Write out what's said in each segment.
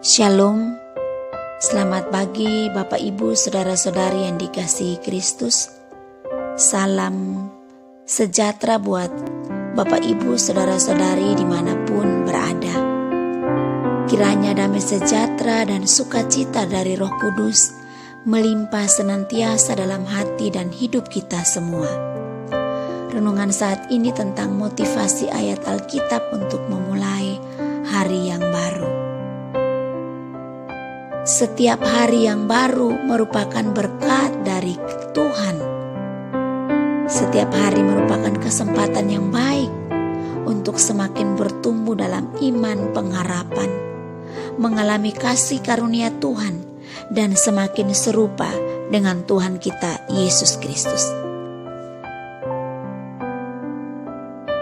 Shalom, selamat pagi Bapak Ibu Saudara-saudari yang dikasihi Kristus. Salam sejahtera buat Bapak Ibu Saudara-saudari dimanapun berada. Kiranya damai sejahtera dan sukacita dari Roh Kudus melimpah senantiasa dalam hati dan hidup kita semua. Renungan saat ini tentang motivasi ayat Alkitab untuk memulai hari yang baru. Setiap hari yang baru merupakan berkat dari Tuhan. Setiap hari merupakan kesempatan yang baik untuk semakin bertumbuh dalam iman pengharapan, mengalami kasih karunia Tuhan, dan semakin serupa dengan Tuhan kita Yesus Kristus.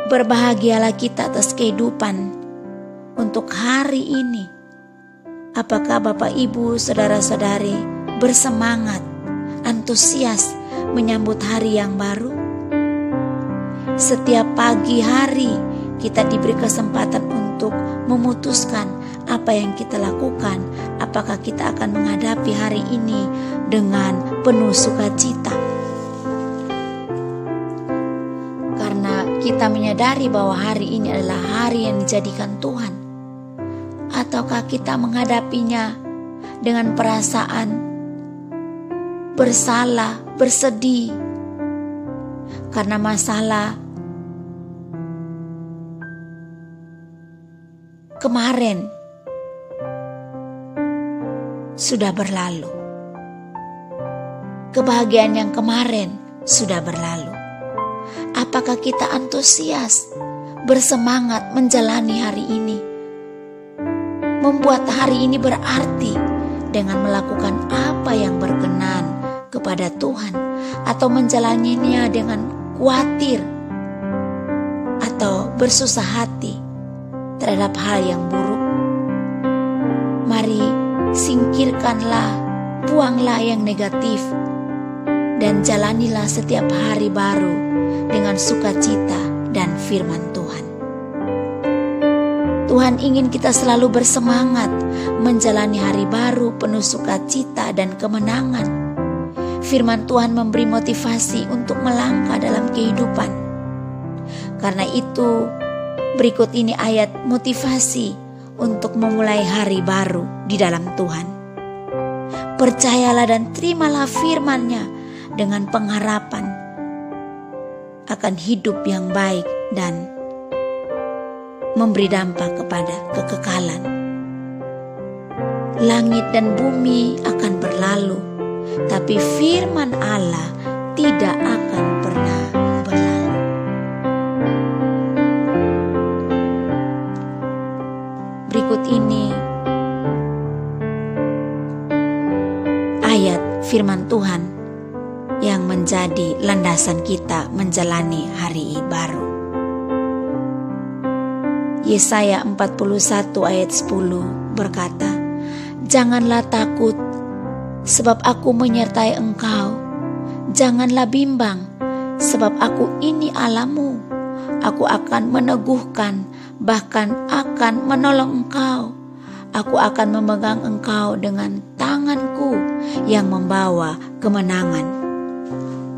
Berbahagialah kita atas kehidupan untuk hari ini. Apakah Bapak Ibu Saudara-saudari bersemangat, antusias menyambut hari yang baru? Setiap pagi hari kita diberi kesempatan untuk memutuskan apa yang kita lakukan. Apakah kita akan menghadapi hari ini dengan penuh sukacita? Karena kita menyadari bahwa hari ini adalah hari yang dijadikan Tuhan. Ataukah kita menghadapinya dengan perasaan bersalah, bersedih karena masalah kemarin sudah berlalu, kebahagiaan yang kemarin sudah berlalu? Apakah kita antusias, bersemangat menjalani hari ini, membuat hari ini berarti dengan melakukan apa yang berkenan kepada Tuhan, atau menjalaninya dengan khawatir atau bersusah hati terhadap hal yang buruk? Mari singkirkanlah, buanglah yang negatif, dan jalanilah setiap hari baru dengan sukacita dan firman Tuhan. Tuhan ingin kita selalu bersemangat menjalani hari baru penuh sukacita dan kemenangan. Firman Tuhan memberi motivasi untuk melangkah dalam kehidupan. Karena itu, berikut ini ayat motivasi untuk memulai hari baru di dalam Tuhan. Percayalah dan terimalah firman-Nya dengan pengharapan akan hidup yang baik dan memberi dampak kepada kekekalan. Langit dan bumi akan berlalu, tapi firman Allah tidak akan pernah berlalu. Berikut ini ayat firman Tuhan yang menjadi landasan kita menjalani hari baru. Yesaya 41 ayat 10 berkata, "Janganlah takut, sebab aku menyertai engkau. Janganlah bimbang, sebab aku ini Allahmu. Aku akan meneguhkan, bahkan akan menolong engkau. Aku akan memegang engkau dengan tanganku yang membawa kemenangan."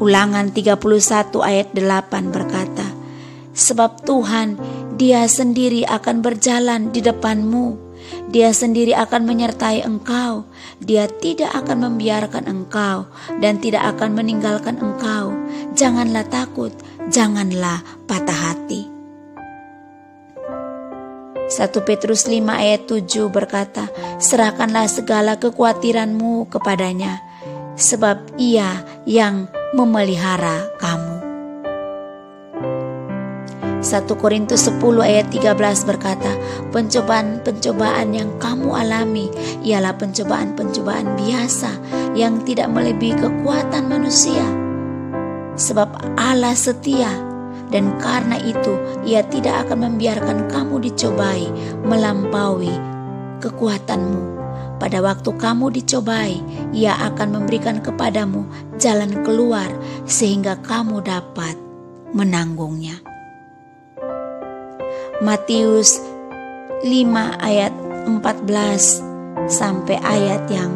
Ulangan 31 ayat 8 berkata, "Sebab Tuhan, Dia sendiri akan berjalan di depanmu. Dia sendiri akan menyertai engkau. Dia tidak akan membiarkan engkau dan tidak akan meninggalkan engkau. Janganlah takut, janganlah patah hati." 1 Petrus 5 ayat 7 berkata, "Serahkanlah segala kekhawatiranmu kepadanya, sebab Ia yang memelihara kamu." 1 Korintus 10 ayat 13 berkata, "Pencobaan-pencobaan yang kamu alami ialah pencobaan-pencobaan biasa yang tidak melebihi kekuatan manusia. Sebab Allah setia, dan karena itu Ia tidak akan membiarkan kamu dicobai melampaui kekuatanmu. Pada waktu kamu dicobai, Ia akan memberikan kepadamu jalan keluar sehingga kamu dapat menanggungnya." Matius 5 ayat 14 sampai ayat yang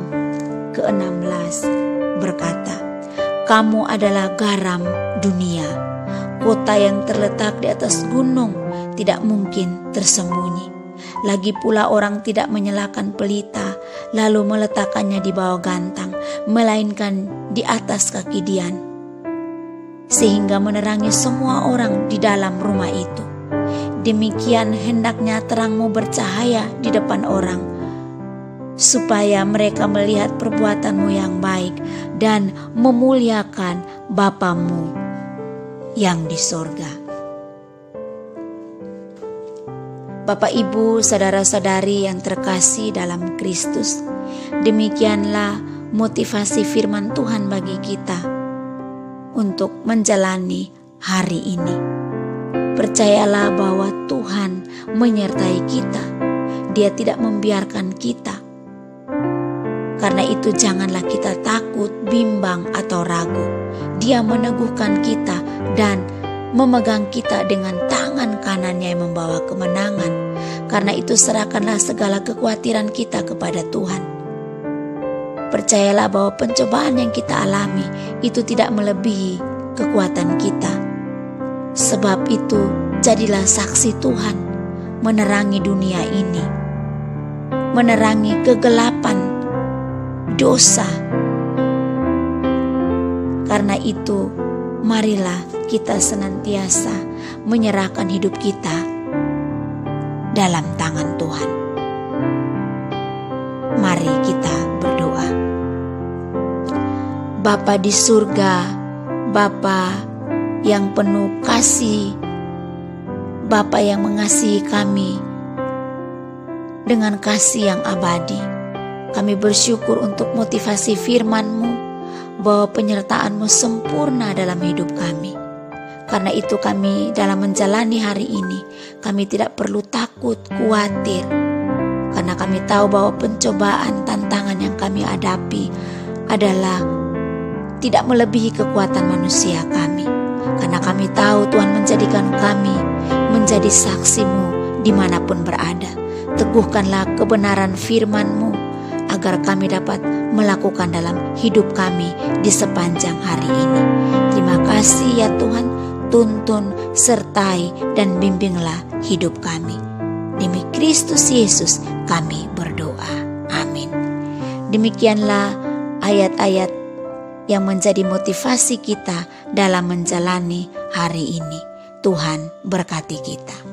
ke-16 berkata, "Kamu adalah garam dunia. Kota yang terletak di atas gunung tidak mungkin tersembunyi. Lagi pula orang tidak menyalakan pelita lalu meletakkannya di bawah gantang, melainkan di atas kaki Dian, sehingga menerangi semua orang di dalam rumah itu. Demikian hendaknya terangmu bercahaya di depan orang, supaya mereka melihat perbuatanmu yang baik dan memuliakan Bapamu yang di sorga." Bapak, Ibu, saudara-saudari yang terkasih dalam Kristus, demikianlah motivasi firman Tuhan bagi kita untuk menjalani hari ini. Percayalah bahwa Tuhan menyertai kita. Dia tidak membiarkan kita. Karena itu janganlah kita takut, bimbang atau ragu. Dia meneguhkan kita dan memegang kita dengan tangan kanannya yang membawa kemenangan. Karena itu serahkanlah segala kekhawatiran kita kepada Tuhan. Percayalah bahwa pencobaan yang kita alami itu tidak melebihi kekuatan kita. Sebab itu jadilah saksi Tuhan, menerangi dunia ini, menerangi kegelapan dosa. Karena itu marilah kita senantiasa menyerahkan hidup kita dalam tangan Tuhan. Mari kita berdoa. Bapa di surga, Bapa yang penuh kasih, Bapa yang mengasihi kami dengan kasih yang abadi, kami bersyukur untuk motivasi firman-Mu bahwa penyertaan-Mu sempurna dalam hidup kami. Karena itu kami dalam menjalani hari ini, kami tidak perlu takut, khawatir. Karena kami tahu bahwa pencobaan, tantangan yang kami hadapi adalah tidak melebihi kekuatan manusia kami. Karena kami tahu Tuhan menjadikan kami menjadi saksi-Mu dimanapun berada. Teguhkanlah kebenaran firman-Mu agar kami dapat melakukan dalam hidup kami di sepanjang hari ini. Terima kasih ya Tuhan, tuntun, sertai, dan bimbinglah hidup kami. Demi Kristus Yesus kami berdoa. Amin. Demikianlah ayat-ayat yang menjadi motivasi kita dalam menjalani hari ini. Tuhan berkati kita.